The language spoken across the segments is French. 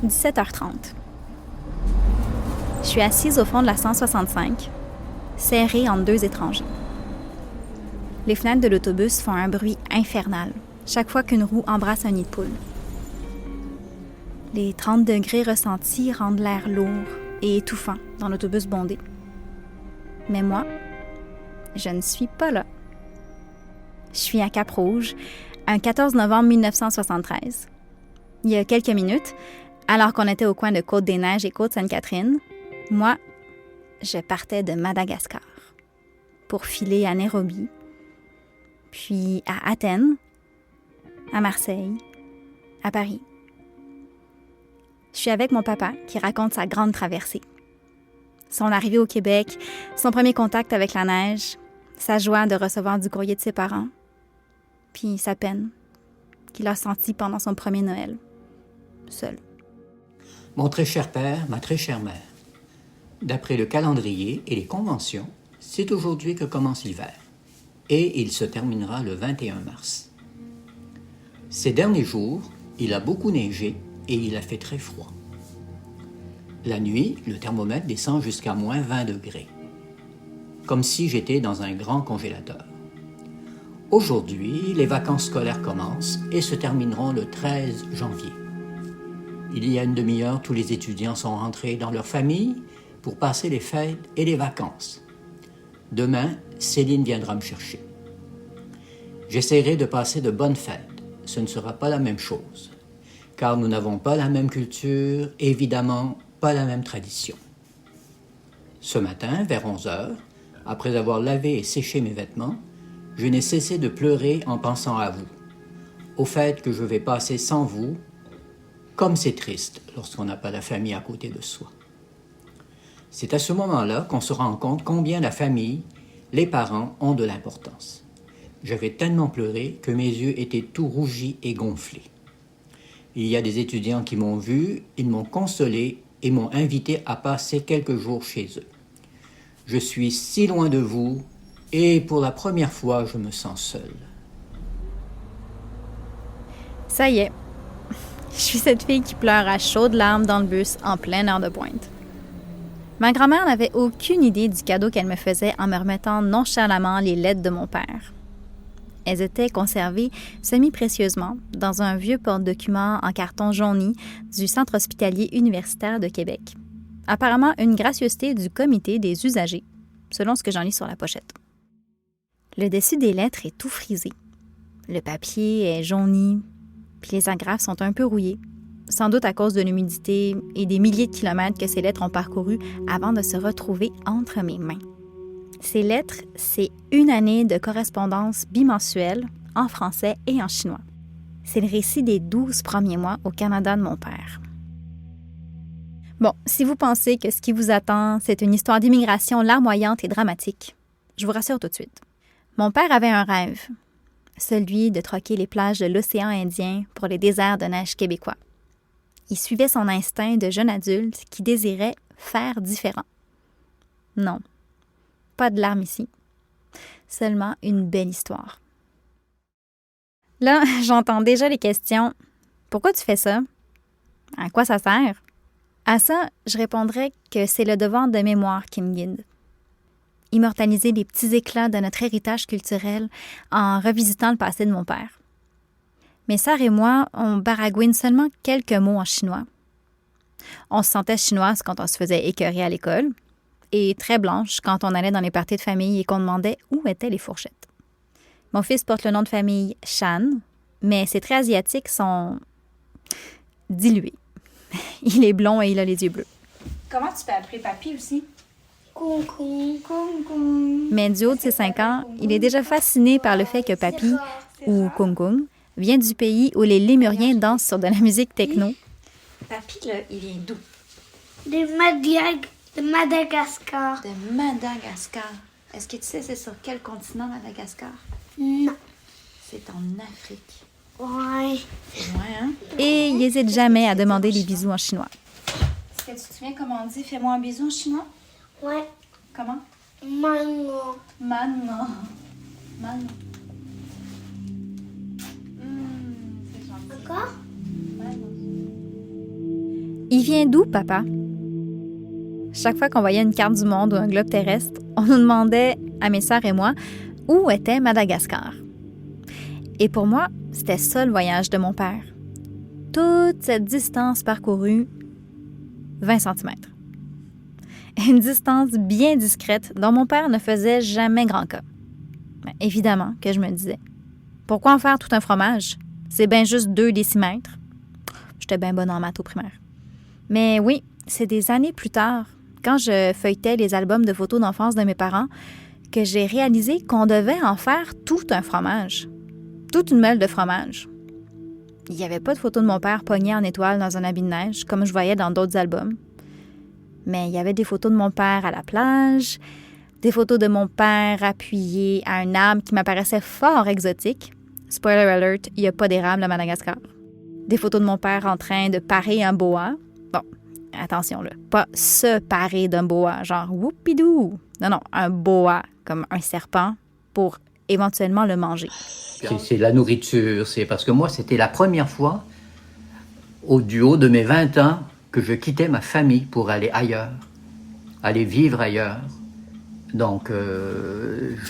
17h30. Je suis assise au fond de la 165, serrée entre deux étrangers. Les fenêtres de l'autobus font un bruit infernal chaque fois qu'une roue embrasse un nid de poule. Les 30 degrés ressentis rendent l'air lourd et étouffant dans l'autobus bondé. Mais moi, je ne suis pas là. Je suis à Cap-Rouge, un 14 novembre 1973. Il y a quelques minutes, alors qu'on était au coin de Côte-des-Neiges et Côte-Sainte-Catherine, moi, je partais de Madagascar pour filer à Nairobi, puis à Athènes, à Marseille, à Paris. Je suis avec mon papa qui raconte sa grande traversée. Son arrivée au Québec, son premier contact avec la neige, sa joie de recevoir du courrier de ses parents, puis sa peine qu'il a sentie pendant son premier Noël, seul. Mon très cher père, ma très chère mère, d'après le calendrier et les conventions, c'est aujourd'hui que commence l'hiver, et il se terminera le 21 mars. Ces derniers jours, il a beaucoup neigé et il a fait très froid. La nuit, le thermomètre descend jusqu'à moins 20 degrés, comme si j'étais dans un grand congélateur. Aujourd'hui, les vacances scolaires commencent et se termineront le 13 janvier. Il y a une demi-heure, tous les étudiants sont rentrés dans leur famille pour passer les fêtes et les vacances. Demain, Céline viendra me chercher. J'essaierai de passer de bonnes fêtes. Ce ne sera pas la même chose, car nous n'avons pas la même culture, évidemment pas la même tradition. Ce matin, vers 11 heures, après avoir lavé et séché mes vêtements, je n'ai cessé de pleurer en pensant à vous, au fait que je vais passer sans vous, comme c'est triste lorsqu'on n'a pas la famille à côté de soi. C'est à ce moment-là qu'on se rend compte combien la famille, les parents ont de l'importance. J'avais tellement pleuré que mes yeux étaient tout rougis et gonflés. Il y a des étudiants qui m'ont vu, ils m'ont consolé et m'ont invité à passer quelques jours chez eux. Je suis si loin de vous et pour la première fois, je me sens seule. Ça y est, je suis cette fille qui pleure à chaudes larmes dans le bus en pleine heure de pointe. Ma grand-mère n'avait aucune idée du cadeau qu'elle me faisait en me remettant nonchalamment les lettres de mon père. Elles étaient conservées semi-précieusement dans un vieux porte-documents en carton jauni du Centre hospitalier universitaire de Québec. Apparemment une gracieuseté du comité des usagers, selon ce que j'en lis sur la pochette. Le dessus des lettres est tout frisé. Le papier est jauni, puis les agrafes sont un peu rouillées, sans doute à cause de l'humidité et des milliers de kilomètres que ces lettres ont parcourus avant de se retrouver entre mes mains. Ces lettres, c'est une année de correspondance bimensuelle en français et en chinois. C'est le récit des 12 premiers mois au Canada de mon père. Bon, si vous pensez que ce qui vous attend, c'est une histoire d'immigration larmoyante et dramatique, je vous rassure tout de suite. Mon père avait un rêve, celui de troquer les plages de l'océan Indien pour les déserts de neige québécois. Il suivait son instinct de jeune adulte qui désirait faire différent. Non. Pas de larmes ici, seulement une belle histoire. Là, j'entends déjà les questions. Pourquoi tu fais ça? À quoi ça sert? À ça, je répondrais que c'est le devoir de mémoire qui me guide. Immortaliser les petits éclats de notre héritage culturel en revisitant le passé de mon père. Mes sœurs et moi, on baragouine seulement quelques mots en chinois. On se sentait chinoise quand on se faisait écœurer à l'école, et très blanche quand on allait dans les parties de famille et qu'on demandait où étaient les fourchettes. Mon fils porte le nom de famille Shan, mais ses traits asiatiques sont dilués. Il est blond et il a les yeux bleus. Comment tu peux appeler papy aussi? Kung kung kung kung. Mais du haut de ses 5 ans, il est déjà fasciné par le fait que papy, ou Kung Kung, vient du pays où les lémuriens dansent sur de la musique techno. Papy, là, il vient d'où? De Madagascar. De Madagascar. Est-ce que tu sais c'est sur quel continent, Madagascar? Non. C'est en Afrique. Ouais. C'est loin, hein? Et il n'hésite jamais à demander des bisous en chinois. Est-ce que tu te souviens comment on dit « fais-moi un bisou » en chinois? Ouais. Comment? Mango. Mano. Mano. C'est gentil. Encore? Mano. Il vient d'où, papa? Chaque fois qu'on voyait une carte du monde ou un globe terrestre, on nous demandait, à mes sœurs et moi, où était Madagascar. Et pour moi, c'était ça le voyage de mon père. Toute cette distance parcourue, 20 cm. Une distance bien discrète dont mon père ne faisait jamais grand cas. Mais évidemment que je me disais, pourquoi en faire tout un fromage? C'est bien juste 2 décimètres. J'étais bien bonne en maths au primaire. Mais oui, c'est des années plus tard, quand je feuilletais les albums de photos d'enfance de mes parents, que j'ai réalisé qu'on devait en faire tout un fromage. Toute une meule de fromage. Il n'y avait pas de photo de mon père pogné en étoile dans un habit de neige, comme je voyais dans d'autres albums. Mais il y avait des photos de mon père à la plage, des photos de mon père appuyé à un arbre qui m'apparaissait fort exotique. Spoiler alert, il n'y a pas d'érable à Madagascar. Des photos de mon père en train de parer un boa. Bon, attention là, pas se parer d'un boa, genre whoopidou. Non, un boa, comme un serpent, pour éventuellement le manger. C'est la nourriture, c'est parce que moi, c'était la première fois, du haut de mes 20 ans, que je quittais ma famille pour aller ailleurs, aller vivre ailleurs. Donc,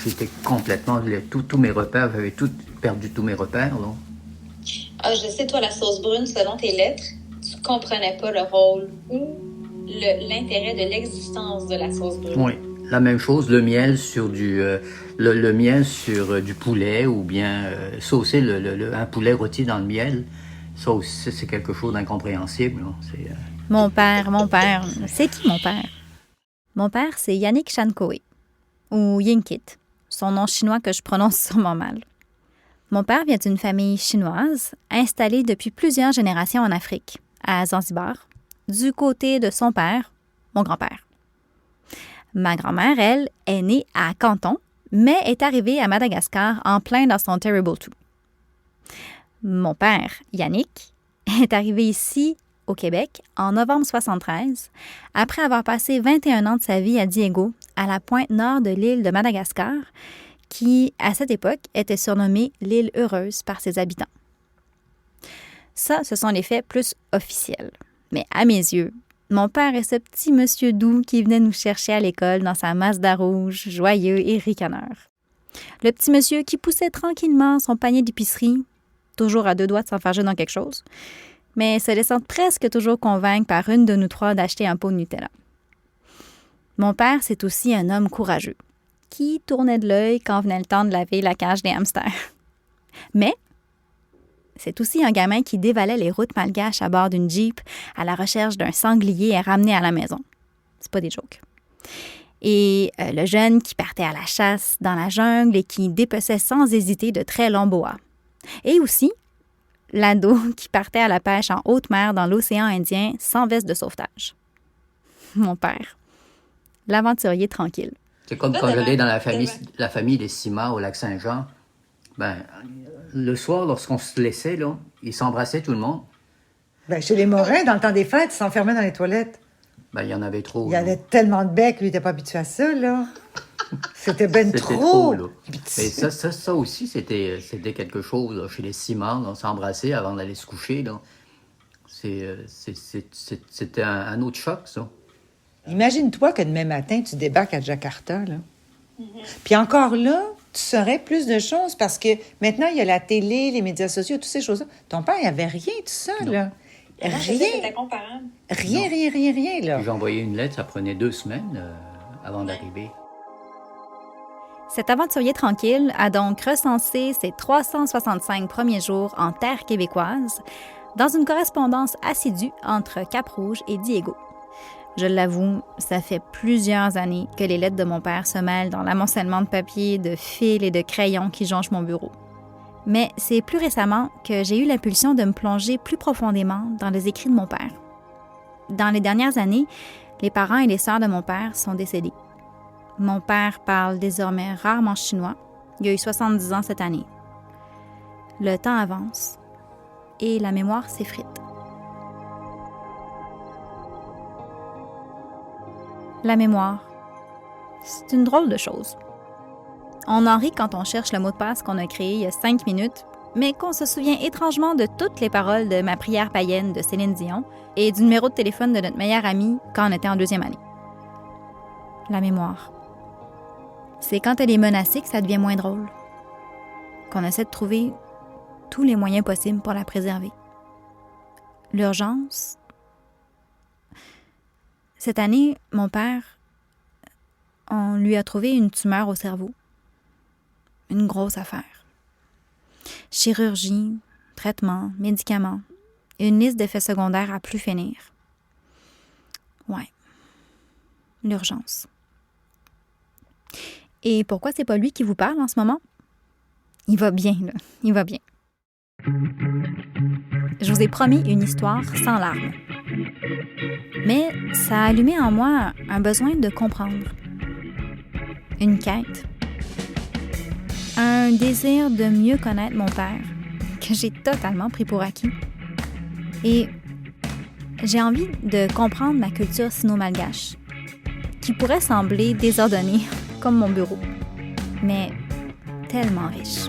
j'étais complètement, tous mes repères, j'avais perdu tous mes repères. Donc. Ah, je sais, toi, la sauce brune, selon tes lettres, tu comprenais pas le rôle ou l'intérêt de l'existence de la sauce brune. Oui, la même chose, le miel sur le miel sur du poulet ou bien saucer un poulet rôti dans le miel. Ça aussi, c'est quelque chose d'incompréhensible. Mon père, c'est qui mon père? Mon père, c'est Yannick Chankoé, ou Yinkit, son nom chinois que je prononce sûrement mal. Mon père vient d'une famille chinoise installée depuis plusieurs générations en Afrique, à Zanzibar, du côté de son père, mon grand-père. Ma grand-mère, elle, est née à Canton, mais est arrivée à Madagascar en plein dans son Terrible 2. Mon père, Yannick, est arrivé ici, au Québec, en novembre 1973, après avoir passé 21 ans de sa vie à Diego, à la pointe nord de l'île de Madagascar, qui, à cette époque, était surnommée l'île heureuse par ses habitants. Ça, ce sont les faits plus officiels. Mais à mes yeux, mon père est ce petit monsieur doux qui venait nous chercher à l'école dans sa Mazda rouge, joyeux et ricaneur. Le petit monsieur qui poussait tranquillement son panier d'épicerie, toujours à 2 doigts de s'enfarger dans quelque chose, mais se laissant presque toujours convaincre par une de nous 3 d'acheter un pot de Nutella. Mon père, c'est aussi un homme courageux, qui tournait de l'œil quand venait le temps de laver la cage des hamsters. Mais c'est aussi un gamin qui dévalait les routes malgaches à bord d'une Jeep à la recherche d'un sanglier à ramener à la maison. C'est pas des jokes. Et le jeune qui partait à la chasse dans la jungle et qui dépeçait sans hésiter de très longs boas. Et aussi l'ado qui partait à la pêche en haute mer dans l'océan Indien sans veste de sauvetage. Mon père, l'aventurier tranquille. C'est comme quand j'allais dans la famille des Sima au lac Saint-Jean. Le soir, lorsqu'on se laissait, là, ils s'embrassaient tout le monde. Chez les Morins, dans le temps des fêtes, ils s'enfermaient dans les toilettes. Il y en avait trop. Il y avait tellement de becs, lui, il n'était pas habitué à ça, là. C'était trop. Trop, là. Et ça aussi, c'était quelque chose, là, chez les Sima, on s'embrassait avant d'aller se coucher, là. C'était un autre choc, ça. Imagine-toi que demain matin, tu débarques à Jakarta, là. Puis encore là, tu saurais plus de choses parce que maintenant, il y a la télé, les médias sociaux, toutes ces choses-là. Ton père, il n'y avait rien de ça, là. Rien. C'était comparable. Rien, là. Puis j'ai envoyé une lettre, ça prenait 2 semaines avant d'arriver. Cet aventurier tranquille a donc recensé ses 365 premiers jours en terre québécoise dans une correspondance assidue entre Cap-Rouge et Diego. Je l'avoue, ça fait plusieurs années que les lettres de mon père se mêlent dans l'amoncellement de papier, de fils et de crayons qui jonchent mon bureau. Mais c'est plus récemment que j'ai eu l'impulsion de me plonger plus profondément dans les écrits de mon père. Dans les dernières années, les parents et les sœurs de mon père sont décédés. Mon père parle désormais rarement chinois. Il a eu 70 ans cette année. Le temps avance et la mémoire s'effrite. La mémoire, c'est une drôle de chose. On en rit quand on cherche le mot de passe qu'on a créé il y a 5 minutes, mais qu'on se souvient étrangement de toutes les paroles de ma prière païenne de Céline Dion et du numéro de téléphone de notre meilleure amie quand on était en 2e année. La mémoire. C'est quand elle est menacée que ça devient moins drôle, qu'on essaie de trouver tous les moyens possibles pour la préserver. L'urgence. Cette année, mon père, on lui a trouvé une tumeur au cerveau. Une grosse affaire. Chirurgie, traitement, médicaments, une liste d'effets secondaires à plus finir. Ouais. L'urgence. Et pourquoi c'est pas lui qui vous parle en ce moment? Il va bien, là. Il va bien. Je vous ai promis une histoire sans larmes. Mais ça a allumé en moi un besoin de comprendre. Une quête. Un désir de mieux connaître mon père, que j'ai totalement pris pour acquis. Et j'ai envie de comprendre ma culture sino-malgache, qui pourrait sembler désordonnée, comme mon bureau, mais tellement riche.